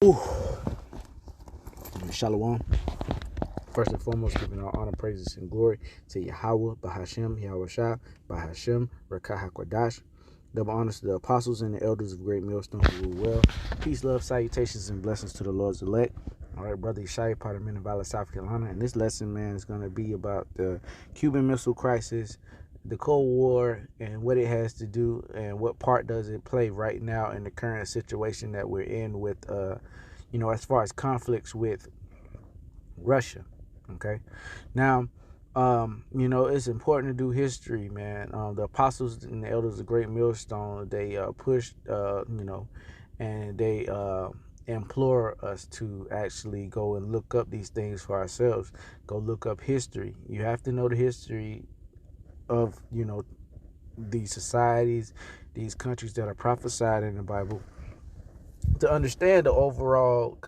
Ooh, Shalom. First and foremost, giving all honor, praises, and glory to Yahweh, Bahashem, Yahweh Shah, Bahashem, Rekah HaKodash. Double honors to the apostles and the elders of Great Millstone who rule well. Peace, love, salutations, and blessings to the Lord's elect. All right, brother Ishai, part of Minnesota, South Carolina. And this lesson, man, is going to be about the Cuban Missile Crisis, the Cold War, and what it has to do, and what part does it play right now in the current situation that we're in with, as far as conflicts with Russia. Okay. Now, it's important to do history, man. The apostles and the elders of Great Millstone, they pushed, and they implore us to actually go and look up these things for ourselves. Go look up history. You have to know the history of, these societies, these countries that are prophesied in the Bible, to understand the overall,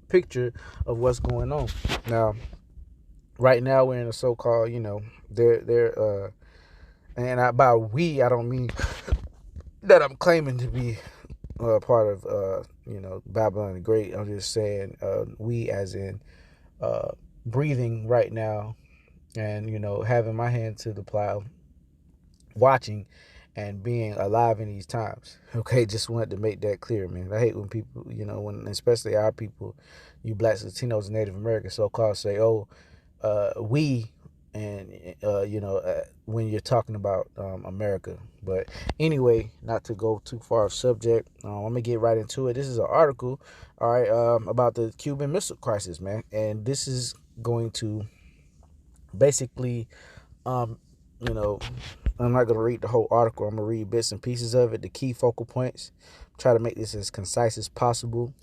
picture of what's going on. Now, right now we're in a so-called, they're and by we, I don't mean that I'm claiming to be part of, Babylon the Great. I'm just saying we as in breathing right now and, having my hand to the plow, watching and being alive in these times. Okay, just wanted to make that clear, man. I hate when people, when especially our people, you blacks, Latinos, and Native Americans so-called say, oh, we, and when you're talking about America. But anyway, not to go too far off subject, I'm gonna get right into it. This is an article, all right, about the Cuban Missile Crisis, man, and this is going to basically, um, you know, I'm not gonna read the whole article. I'm gonna read bits and pieces of it, the key focal points. Try to make this as concise as possible,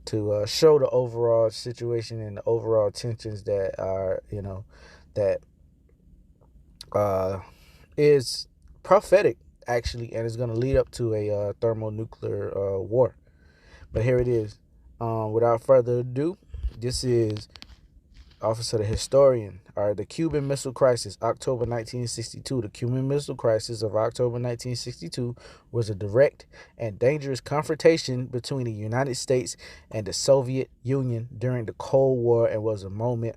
to show the overall situation and the overall tensions that are, that is prophetic, actually, and is going to lead up to a thermonuclear war. But here it is. Without further ado, this is Office of the Historian. All right, the Cuban Missile Crisis, October 1962. The Cuban Missile Crisis of October 1962 was a direct and dangerous confrontation between the United States and the Soviet Union during the Cold War, and was the moment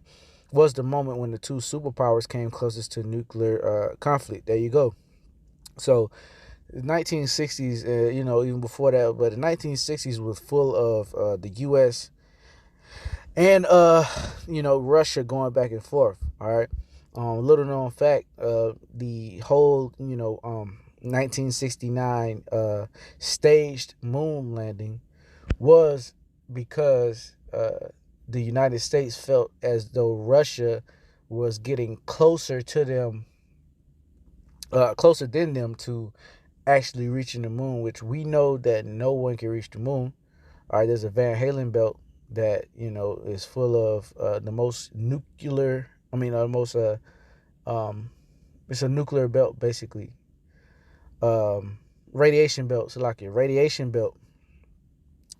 when the two superpowers came closest to nuclear conflict. There you go. So, the 1960s, even before that, but the 1960s was full of the U.S. and Russia going back and forth. All right. Little known fact, the whole 1969 staged moon landing was because the United States felt as though Russia was getting closer to them, closer than them, to actually reaching the moon, which we know that no one can reach the moon. All right, there's a Van Halen belt that is full of the most nuclear. I mean, most it's a nuclear belt basically. Radiation belt, so like a radiation belt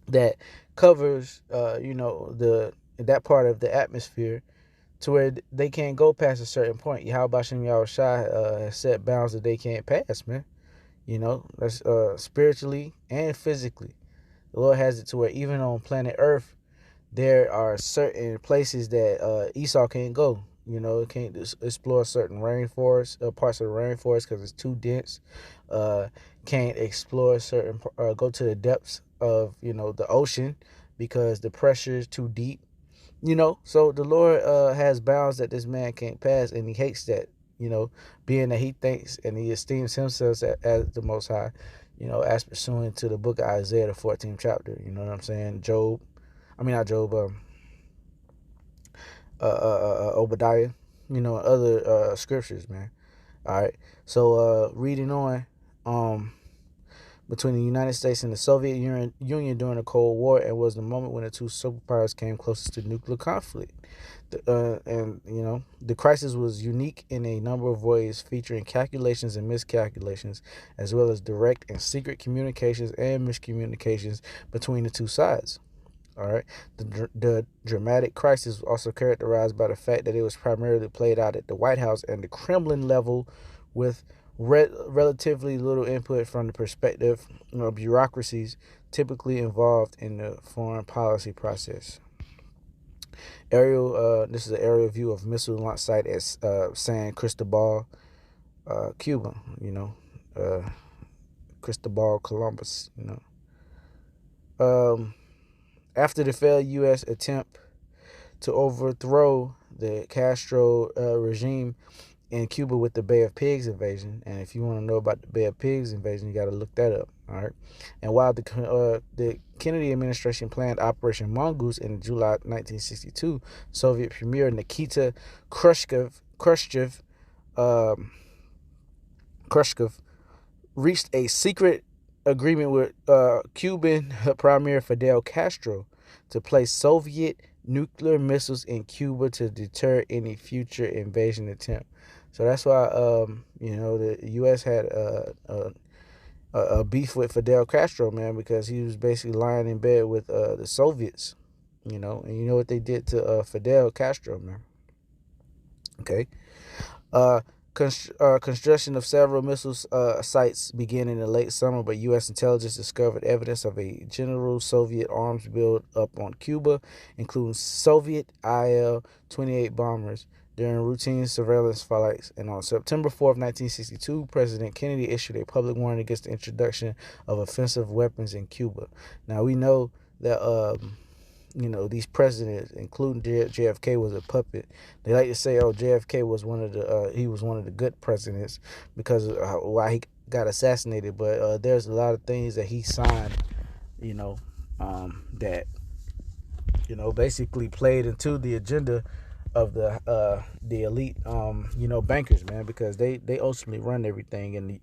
that covers, that part of the atmosphere to where they can't go past a certain point. Yahweh Shem Yahweh Shai has set bounds that they can't pass, man. That's spiritually and physically. The Lord has it to where even on planet Earth, there are certain places that Esau can't go. It can't explore certain rainforests, parts of the rainforest, because it's too dense. Can't explore certain, go to the depths of, the ocean, because the pressure is too deep. So the Lord has bounds that this man can't pass, and he hates that, being that he thinks and he esteems himself as the Most High, as pursuing to the book of Isaiah, the 14th chapter. You know what I'm saying? Not Job, Obadiah, other scriptures, man. All right. So reading on, between the United States and the Soviet Union during the Cold War, and was the moment when the two superpowers came closest to nuclear conflict. The crisis was unique in a number of ways, featuring calculations and miscalculations, as well as direct and secret communications and miscommunications between the two sides. All right. The dramatic crisis was also characterized by the fact that it was primarily played out at the White House and the Kremlin level, with relatively little input from the perspective bureaucracies typically involved in the foreign policy process. This is an aerial view of missile launch site at San Cristobal, Cuba. Cristobal Columbus. After the failed U.S. attempt to overthrow the Castro regime in Cuba with the Bay of Pigs invasion, and if you want to know about the Bay of Pigs invasion, you got to look that up. All right. And while the Kennedy administration planned Operation Mongoose in July 1962, Soviet Premier Nikita Khrushchev reached a secret agreement with Cuban Premier Fidel Castro to place Soviet nuclear missiles in Cuba to deter any future invasion attempt. So that's why the U.S. had a beef with Fidel Castro, man, because he was basically lying in bed with the Soviets, and you know what they did to Fidel Castro, man. Okay. Construction of several missile sites began in the late summer, but U.S. intelligence discovered evidence of a general Soviet arms build up on Cuba, including Soviet Il-28 bombers during routine surveillance flights. And on September 4th, 1962, President Kennedy issued a public warning against the introduction of offensive weapons in Cuba. Now, we know that these presidents, including JFK, was a puppet. They like to say, JFK was one of the good presidents because of why he got assassinated. But there's a lot of things that he signed, that basically played into the agenda of the elite, bankers, man, because they ultimately run everything, and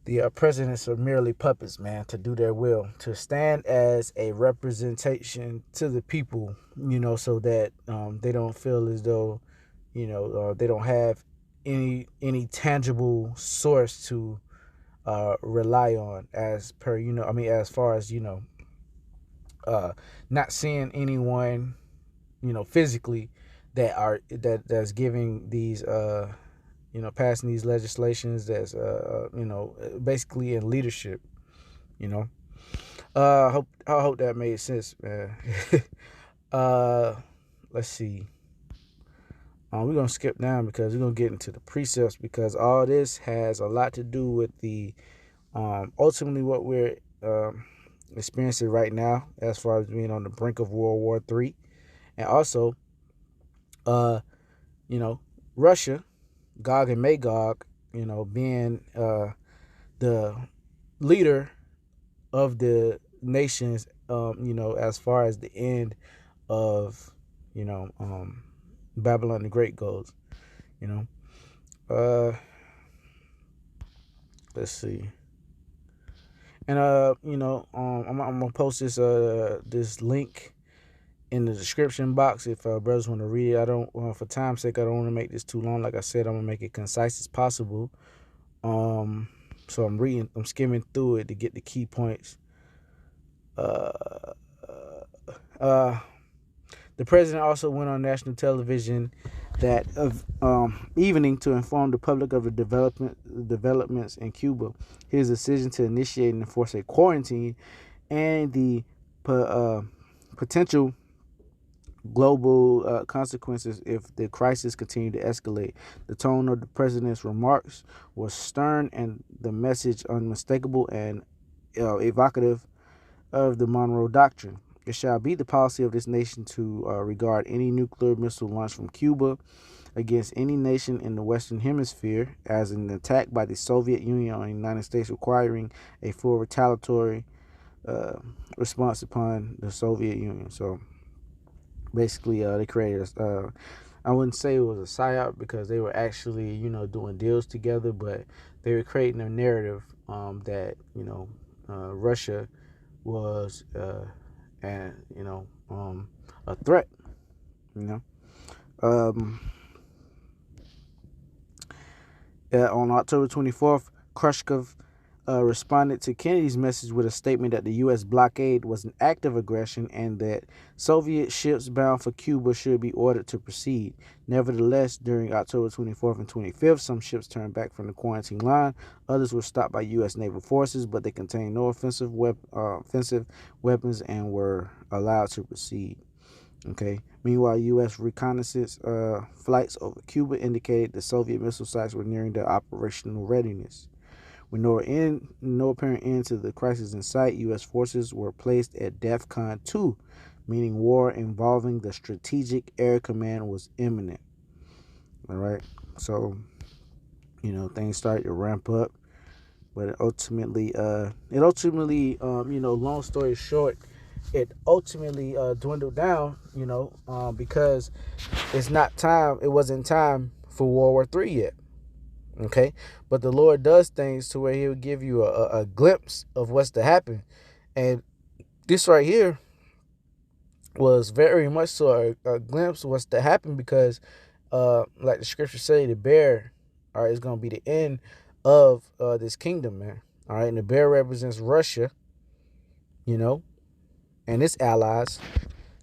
the presidents are merely puppets, man, to do their will, to stand as a representation to the people, so that they don't feel as though, they don't have any tangible source to rely on, as far as, not seeing anyone, physically that's giving these passing these legislations that's basically in leadership. I hope that made sense, man. Let's see. We're gonna skip down because we're gonna get into the precepts, because all this has a lot to do with the ultimately what we're experiencing right now, as far as being on the brink of World War III, and also Russia, Gog and Magog, being the leader of the nations, as far as the end of, Babylon the Great goes, let's see. And, I'm going to post this link in the description box if brothers want to read it. I don't, for time's sake, I don't want to make this too long. Like I said, I'm going to make it concise as possible. So I'm skimming through it to get the key points. The president also went on national television that evening to inform the public of the developments in Cuba, his decision to initiate and enforce a quarantine, and the potential global consequences if the crisis continued to escalate. The tone of the president's remarks was stern and the message unmistakable and evocative of the Monroe Doctrine. It shall be the policy of this nation to regard any nuclear missile launch from Cuba against any nation in the Western Hemisphere as an attack by the Soviet Union on the United States, requiring a full retaliatory response upon the Soviet Union. So basically, they created I wouldn't say it was a psyop, because they were actually, doing deals together, but they were creating a narrative that, Russia was a threat. On October 24th, Khrushchev responded to Kennedy's message with a statement that the U.S. blockade was an act of aggression and that Soviet ships bound for Cuba should be ordered to proceed. Nevertheless, during October 24th and 25th, some ships turned back from the quarantine line. Others were stopped by U.S. naval forces, but they contained no offensive weapons and were allowed to proceed. Okay. Meanwhile, U.S. reconnaissance flights over Cuba indicated the Soviet missile sites were nearing their operational readiness. With no apparent end to the crisis in sight, U.S. forces were placed at DEFCON 2, meaning war involving the Strategic Air Command was imminent. All right. So, things started to ramp up, but it ultimately, long story short, it ultimately dwindled down, because it wasn't time for World War III yet. Okay, but the Lord does things to where He will give you a glimpse of what's to happen, and this right here was very much so a glimpse of what's to happen because, like the scriptures say, the bear, all right, is going to be the end of this kingdom, man. All right, and the bear represents Russia, and its allies,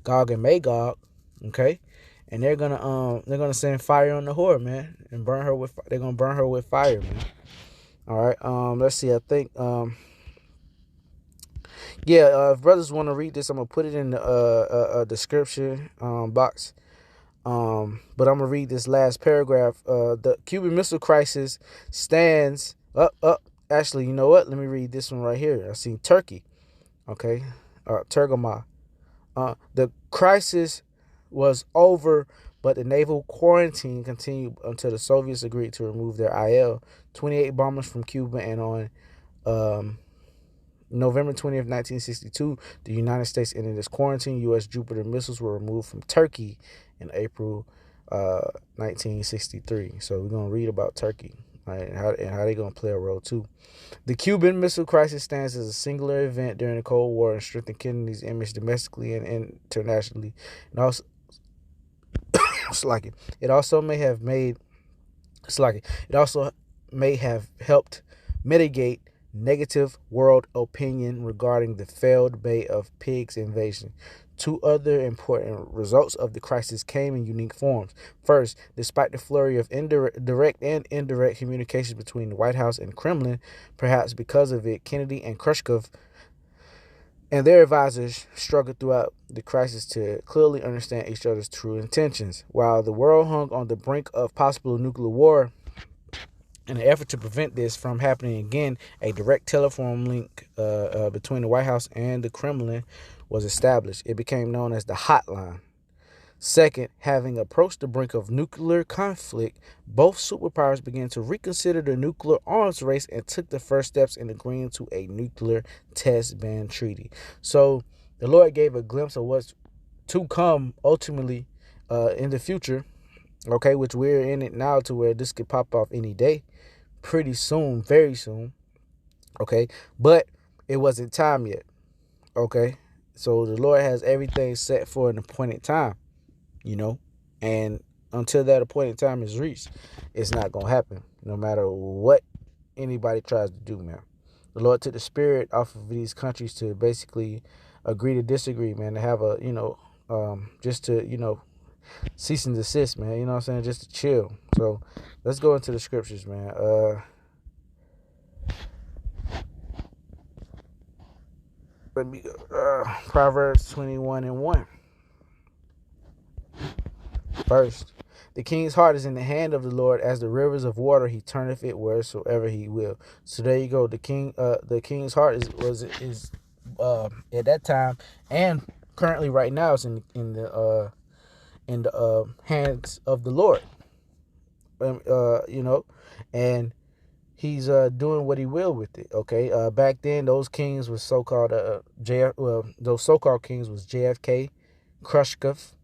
Gog and Magog. Okay. And they're gonna send fire on the whore, man, and they're gonna burn her with fire, man. All right. Let's see. I think if brothers want to read this, I'm gonna put it in the description box. But I'm gonna read this last paragraph. The Cuban Missile Crisis stands up. Actually, you know what? Let me read this one right here. I seen Turkey. Okay. Turgama. The crisis was over, but the naval quarantine continued until the Soviets agreed to remove their IL-28 bombers from Cuba. And on November 20th, 1962, the United States ended its quarantine. U.S. Jupiter missiles were removed from Turkey in April 1963. So we're going to read about Turkey, right, and how they're going to play a role too. The Cuban Missile Crisis stands as a singular event during the Cold War and strengthened Kennedy's image domestically and internationally. And also, it also may have helped mitigate negative world opinion regarding the failed Bay of Pigs invasion. Two other important results of the crisis came in unique forms. First, despite the flurry of direct and indirect communications between the White House and Kremlin, perhaps because of it, Kennedy and Khrushchev and their advisors struggled throughout the crisis to clearly understand each other's true intentions. While the world hung on the brink of possible nuclear war, in an effort to prevent this from happening again, a direct telephone link between the White House and the Kremlin was established. It became known as the Hotline. Second, having approached the brink of nuclear conflict, both superpowers began to reconsider the nuclear arms race and took the first steps in agreeing to a nuclear test ban treaty. So the Lord gave a glimpse of what's to come ultimately in the future, okay, which we're in it now to where this could pop off any day, pretty soon, very soon, okay, but it wasn't time yet, okay. So the Lord has everything set for an appointed time. And until that appointed time is reached, it's not going to happen, no matter what anybody tries to do, man. The Lord took the spirit off of these countries to basically agree to disagree, man, to have a, just to, cease and desist, man, you know what I'm saying, just to chill. So let's go into the scriptures, man. Let me go. Proverbs 21:1. First, the king's heart is in the hand of the Lord, as the rivers of water. He turneth it wheresoever he will. So there you go. The king's heart is at that time and currently right now is in the hands of the Lord. And he's doing what he will with it. Okay. Back then, those kings were so-called those so-called kings was JFK, Khrushchev.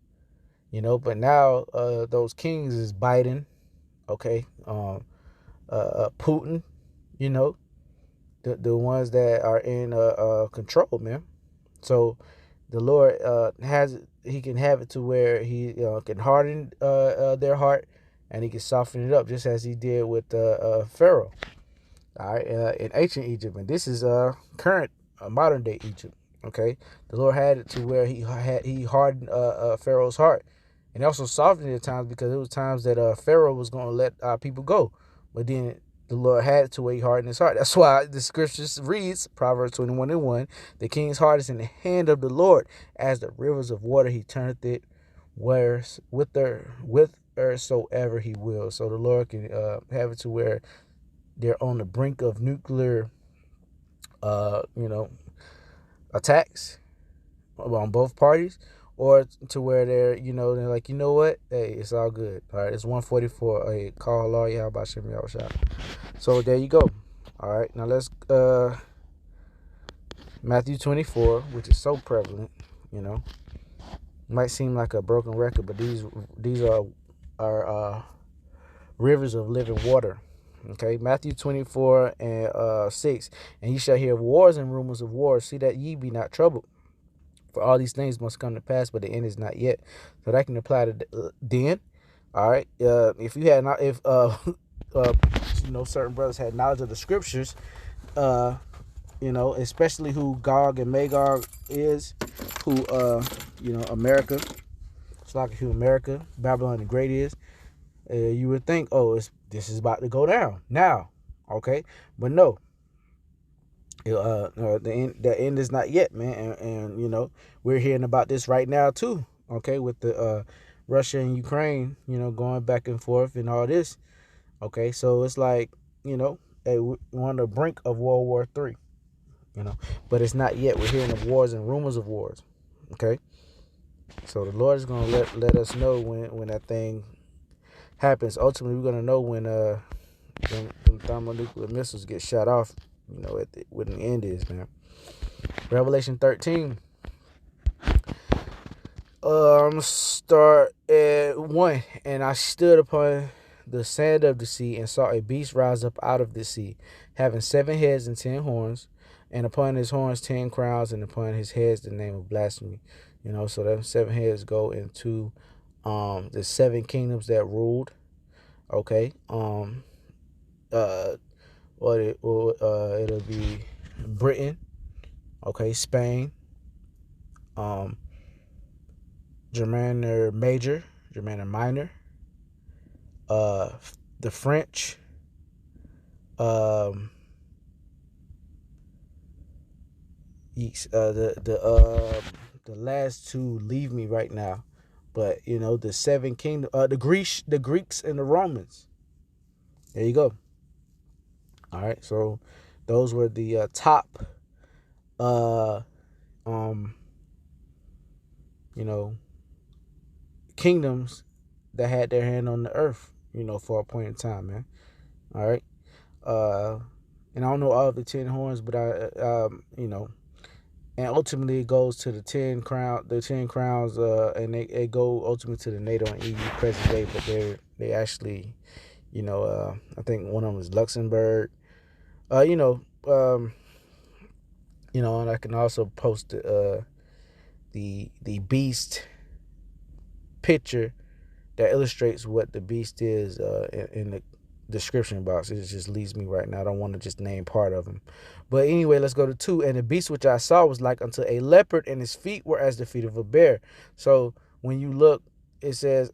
But now those kings is Biden, okay, Putin, the ones that are in control, man. So the Lord he can have it to where he can harden their heart and he can soften it up, just as he did with Pharaoh. All right, in ancient Egypt, and this is current modern day Egypt. Okay, the Lord had it to where he hardened Pharaoh's heart, and also softened it at times, because it was times that Pharaoh was going to let people go, but then the Lord had it to where he hardened his heart. That's why the scriptures reads Proverbs 21:1: the king's heart is in the hand of the Lord, as the rivers of water he turneth it whithersoever he will. So the Lord can have it to where they're on the brink of nuclear, attacks on both parties, or to where they're like, what? Hey, it's all good. All right, it's 1:44. Hey, call Allah, Yahweh Shem Yahushua. So there you go. All right, now let's Matthew 24, which is so prevalent. Might seem like a broken record, but these are rivers of living water. Okay, Matthew 24 and 6. And ye shall hear of wars and rumors of wars. See that ye be not troubled. For all these things must come to pass, but the end is not yet. So that can apply to then. All right. If you had not, if certain brothers had knowledge of the scriptures, especially who Gog and Magog is, who America, it's like who America, Babylon the Great is. You would think, this is about to go down now, okay? But no, the end is not yet, man. And we're hearing about this right now too, okay? With the Russia and Ukraine, going back and forth and all this, okay? So it's like, we're on the brink of World War III, but it's not yet. We're hearing of wars and rumors of wars, okay? So the Lord is gonna let us know when that thing happens. Ultimately, we're gonna know when them thermonuclear missiles get shot off. When the end is, man. Revelation 13. I'm gonna start at 1. And I stood upon the sand of the sea and saw a beast rise up out of the sea, having 7 heads and 10 horns, and upon his horns 10 crowns, and upon his heads the name of blasphemy. So them 7 heads go into the 7 kingdoms that ruled. Okay. It'll be Britain, okay, Spain, Germania Major, Germania Minor, the French, the last 2 leave me right now, but the 7 kingdom, the Greeks and the Romans. There you go. All right, so those were the top, kingdoms that had their hand on the earth, for a point in time, man. All right, and I don't know all of the 10 horns, but and ultimately it goes to the 10 crowns, and they go ultimately to the NATO and EU present day, but they actually, I think one of them is Luxembourg. And I can also post the beast picture that illustrates what the beast is in the description box. It just leaves me right now. I don't want to just name part of them. But anyway, let's go to 2. And the beast which I saw was like unto a leopard, and his feet were as the feet of a bear. So when you look, it says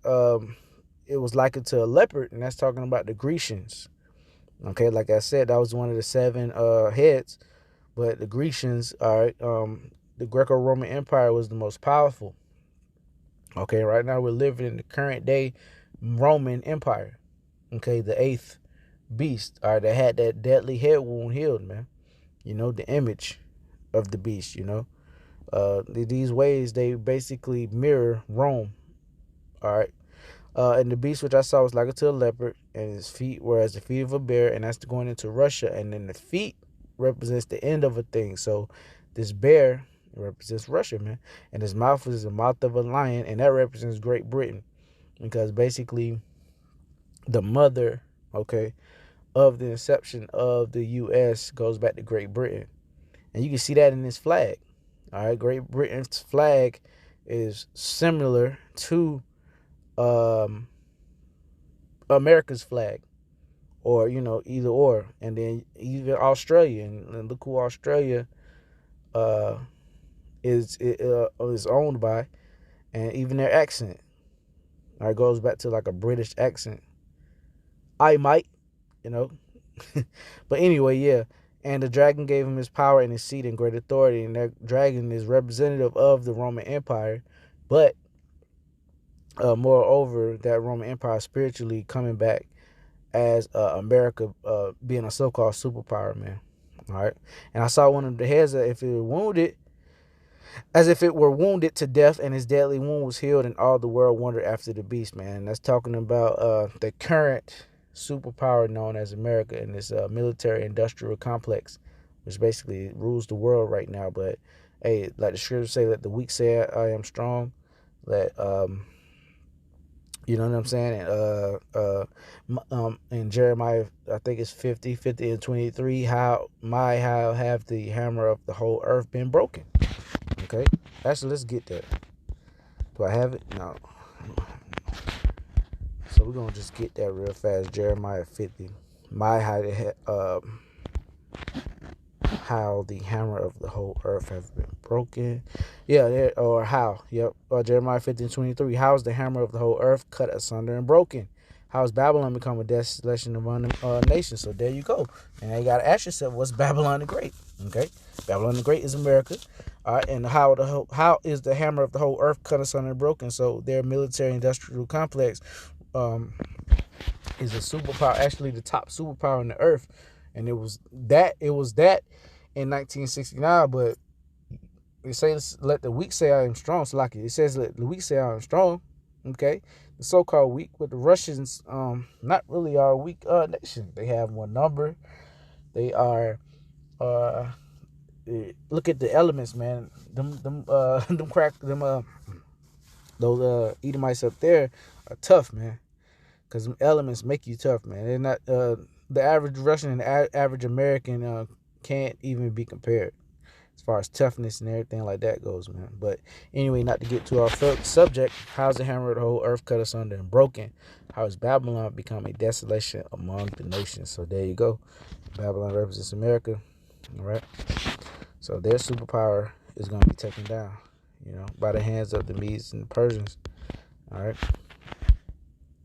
it was like unto a leopard, and that's talking about the Grecians. Okay, like I said, that was one of the 7 heads. But the Grecians, all right, the Greco-Roman Empire was the most powerful. Okay, right now we're living in the current day Roman Empire. Okay, the 8th beast, all right, that had that deadly head wound healed, man. The image of the beast, these ways, they basically mirror Rome. All right. And the beast which I saw was like unto a leopard, and his feet were as the feet of a bear, and that's going into Russia. And then the feet represents the end of a thing. So this bear represents Russia, man. And his mouth is the mouth of a lion, and that represents Great Britain. Because basically the mother, okay, of the inception of the U.S. goes back to Great Britain. And you can see that in this flag. All right, Great Britain's flag is similar to America's flag, or either or. And then even Australia, and look who Australia uh, is owned by, and even their accent. All right, goes back to like a British accent. I might, you know. But anyway, yeah. And the dragon gave him his power and his seat and great authority. And that dragon is representative of the Roman Empire. But moreover, that Roman Empire spiritually coming back as America being a so-called superpower, man. All right. And I saw one of the heads that if it were wounded, as if it were wounded to death, and his deadly wound was healed, and all the world wondered after the beast, man. And that's talking about the current superpower known as America and this military industrial complex, which basically rules the world right now. But hey, like the scriptures say, let the weak say I am strong. Let you know what I'm saying? And in Jeremiah, I think it's 50 and 23, how have the hammer of the whole earth been broken? Okay, actually, let's get that. Do I have it? No. So we're gonna just get that real fast. Jeremiah 50. How the hammer of the whole earth has been broken. Yeah, or how. Yep. Jeremiah 50 and 23. How is the hammer of the whole earth cut asunder and broken? How has Babylon become a desolation among the nations? So there you go. And now you got to ask yourself, what's Babylon the Great? Okay. Babylon the Great is America. All right. And how is the hammer of the whole earth cut asunder and broken? So their military industrial complex is a superpower, actually the top superpower on the earth. And it was that in 1969, but it says, let the weak say I am strong. So like it says, let the weak say I am strong. Okay. The so-called weak, but the Russians not really are a weak nation. They have more number. They are look at the elements, man. Those Edomites up there are tough, man. Because them elements make you tough, man. They're not the average Russian and the average American can't even be compared as far as toughness and everything like that goes, man. But anyway, not to get to our subject, how's the hammer of the whole earth cut asunder and broken? How has Babylon become a desolation among the nations? So there you go. Babylon represents America. All right. So their superpower is going to be taken down, by the hands of the Medes and the Persians. All right.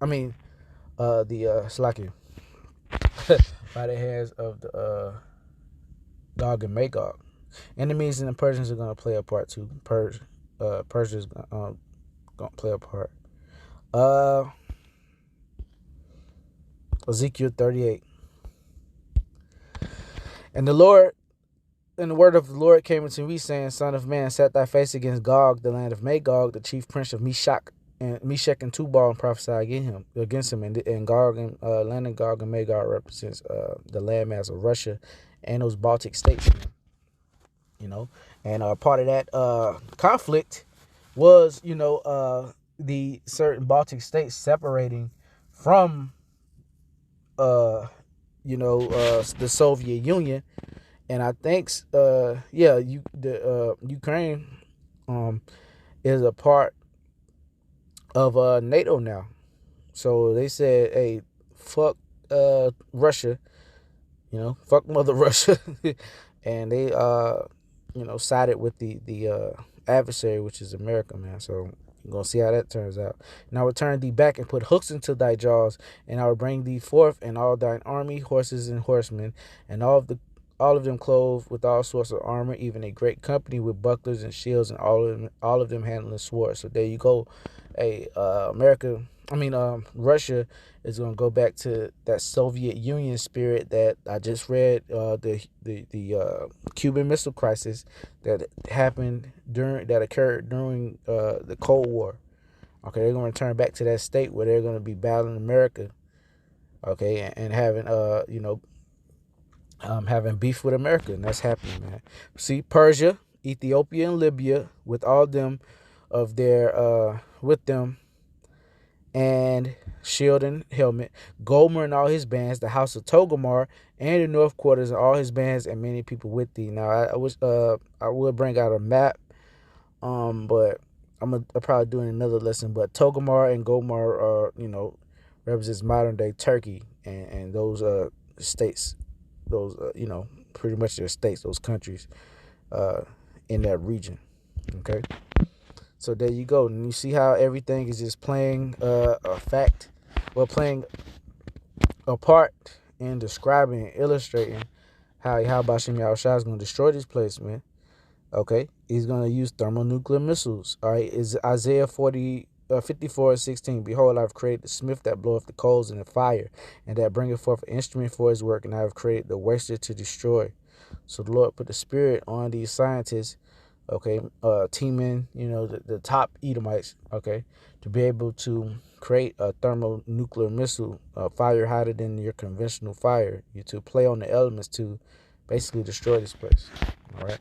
I mean, Slakia. By the hands of the Gog and Magog. Enemies and the Persians are going to play a part too. Persia's going to play a part. Ezekiel 38. And the word of the Lord came unto me, saying, Son of man, set thy face against Gog, the land of Magog, the chief prince of Meshach and Tubal, and prophesy against him. And Gog and land of Gog and Magog represents the landmass of Russia and those Baltic states. And part of that conflict was the certain Baltic states separating from the Soviet Union. And I think Ukraine is a part of NATO now. So they said, hey, fuck Russia, fuck Mother Russia. And they sided with the adversary, which is America, man. So you're gonna see how that turns out. And I will turn thee back and put hooks into thy jaws, and I will bring thee forth, and all thine army, horses and horsemen, and all of them clothed with all sorts of armor, even a great company with bucklers and shields, and all of them handling swords. So there you go. Hey, Russia is going to go back to that Soviet Union spirit that I just read, the Cuban Missile Crisis that occurred during the Cold War. Okay, they're going to return back to that state where they're going to be battling America. Okay, and having having beef with America, and that's happening, man. See, Persia, Ethiopia, and Libya with all them of their with them, and shield and helmet, Gomer and all his bands, the house of Togomar and the north quarters and all his bands, and many people with thee. Now I will bring out a map, but I'll probably do another lesson. But Togomar and Gomar are represents modern day Turkey. and those states, those pretty much their states, those countries in that region. Okay, so there you go, and you see how everything is just playing playing a part in describing and illustrating how Yahweh Shem Yahushua is going to destroy this place, man. Okay, he's going to use thermonuclear missiles. All right, is Isaiah 54:16. Behold, I have created the smith that bloweth the coals in the fire, and that bringeth forth an instrument for his work, and I have created the waster to destroy. So the Lord put the spirit on these scientists, okay, teaming, the top Edomites, okay, to be able to create a thermonuclear missile, fire hotter than your conventional fire, to play on the elements to basically destroy this place. All right.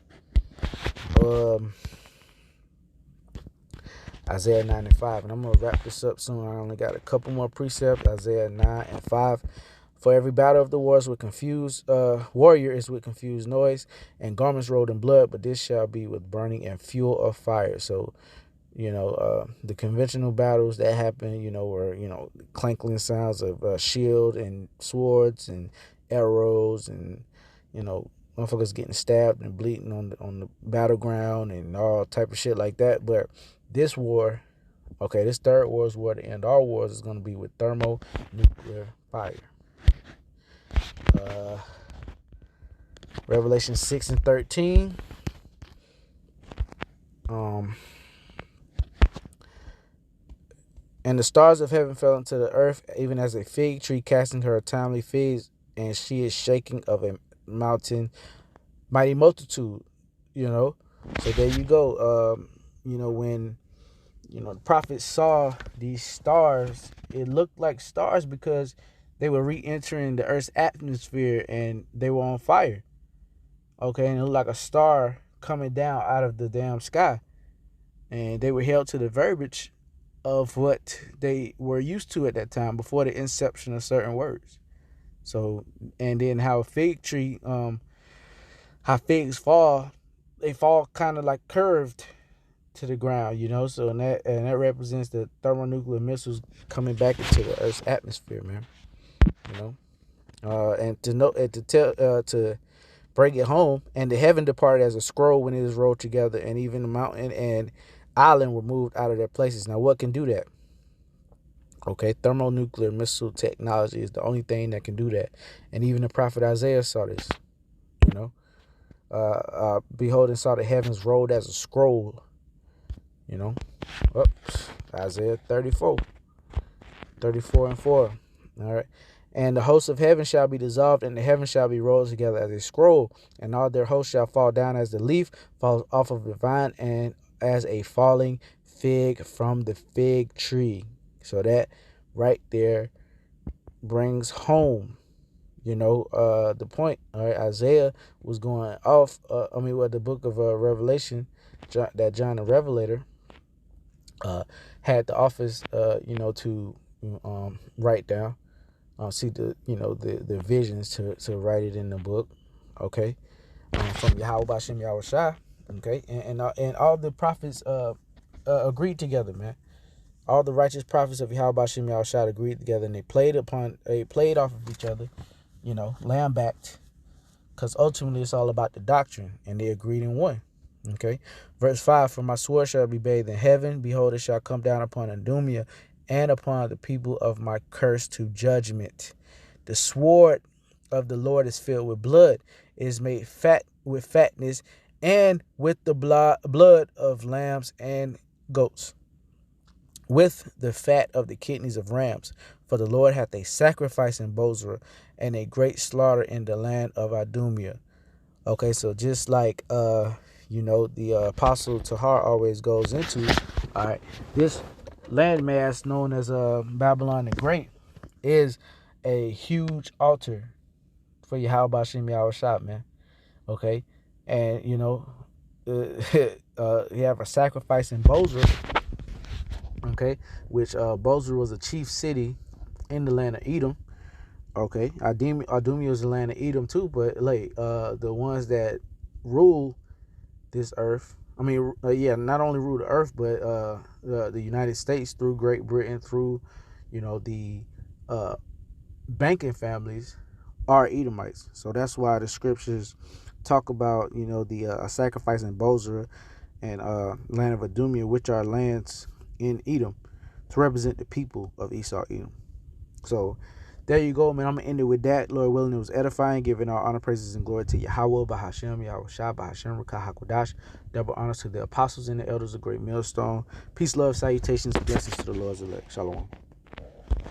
Isaiah 9 and 5, and I'm gonna wrap this up soon. I only got a couple more precepts. Isaiah 9 and 5. For every battle of the warrior is with confused noise, and garments rolled in blood, but this shall be with burning and fuel of fire. So, the conventional battles that happen, were, clanking sounds of shield and swords and arrows, and, motherfuckers getting stabbed and bleeding on the battleground and all type of shit like that. But this war, okay, this third war's war to end all wars is going to be with thermonuclear fire. Revelation 6 and 13. And the stars of heaven fell into the earth, even as a fig tree casting her timely figs, and she is shaking of a mighty multitude. So there you go. When the prophets saw these stars, it looked like stars because they were re-entering the earth's atmosphere and they were on fire. Okay, and it looked like a star coming down out of the damn sky. And they were held to the verbiage of what they were used to at that time before the inception of certain words. So, and then how a fig tree, how figs fall, they fall kind of like curved to the ground, so and that represents the thermonuclear missiles coming back into the Earth's atmosphere, man. And to bring it home, and the heaven departed as a scroll when it is rolled together, and even the mountain and island were moved out of their places. Now, what can do that? Okay, thermonuclear missile technology is the only thing that can do that, and even the prophet Isaiah saw this. Behold, and saw the heavens rolled as a scroll. Isaiah 34 and 4. All right. And the hosts of heaven shall be dissolved, and the heavens shall be rolled together as a scroll, and all their hosts shall fall down as the leaf falls off of the vine, and as a falling fig from the fig tree. So that right there brings home, the point. All right. Isaiah was going off, the book of Revelation, that John the Revelator had the office, to write down, see the visions to write it in the book, okay, from Yahweh Shem Yahushua, okay, and all the prophets agreed together, man. All the righteous prophets of Yahweh Shem Yahushua agreed together, and they played off of each other, lambacked, because ultimately it's all about the doctrine, and they agreed in one. Okay, verse 5, for my sword shall be bathed in heaven, behold, it shall come down upon Idumea and upon the people of my curse to judgment. The sword of the Lord is filled with blood, it is made fat with fatness, and with the blood of lambs and goats, with the fat of the kidneys of rams. For the Lord hath a sacrifice in Bozrah, and a great slaughter in the land of Idumea. Okay, so just like the apostle Tahar always goes into, all right, this landmass known as Babylon the Great is a huge altar for Yahweh Shem Yahushua, man. Okay, and you have a sacrifice in Bozrah, okay, which Bozrah was a chief city in the land of Edom. Okay, Idumea is the land of Edom too, but the ones that rule this earth, not only rule the earth, but the United States through Great Britain, through the banking families are Edomites. So that's why the scriptures talk about, the sacrifice in Bozrah and land of Adumia, which are lands in Edom, to represent the people of Esau, Edom. So there you go, man. I'm going to end it with that. Lord willing, it was edifying, giving all honor, praises, and glory to Yahweh, Bahashem, Yahweh Shah, Bahashem, Rakah HaKodash. Double honors to the apostles and the elders of Great Millstone. Peace, love, salutations, blessings to the Lord's elect. Shalom.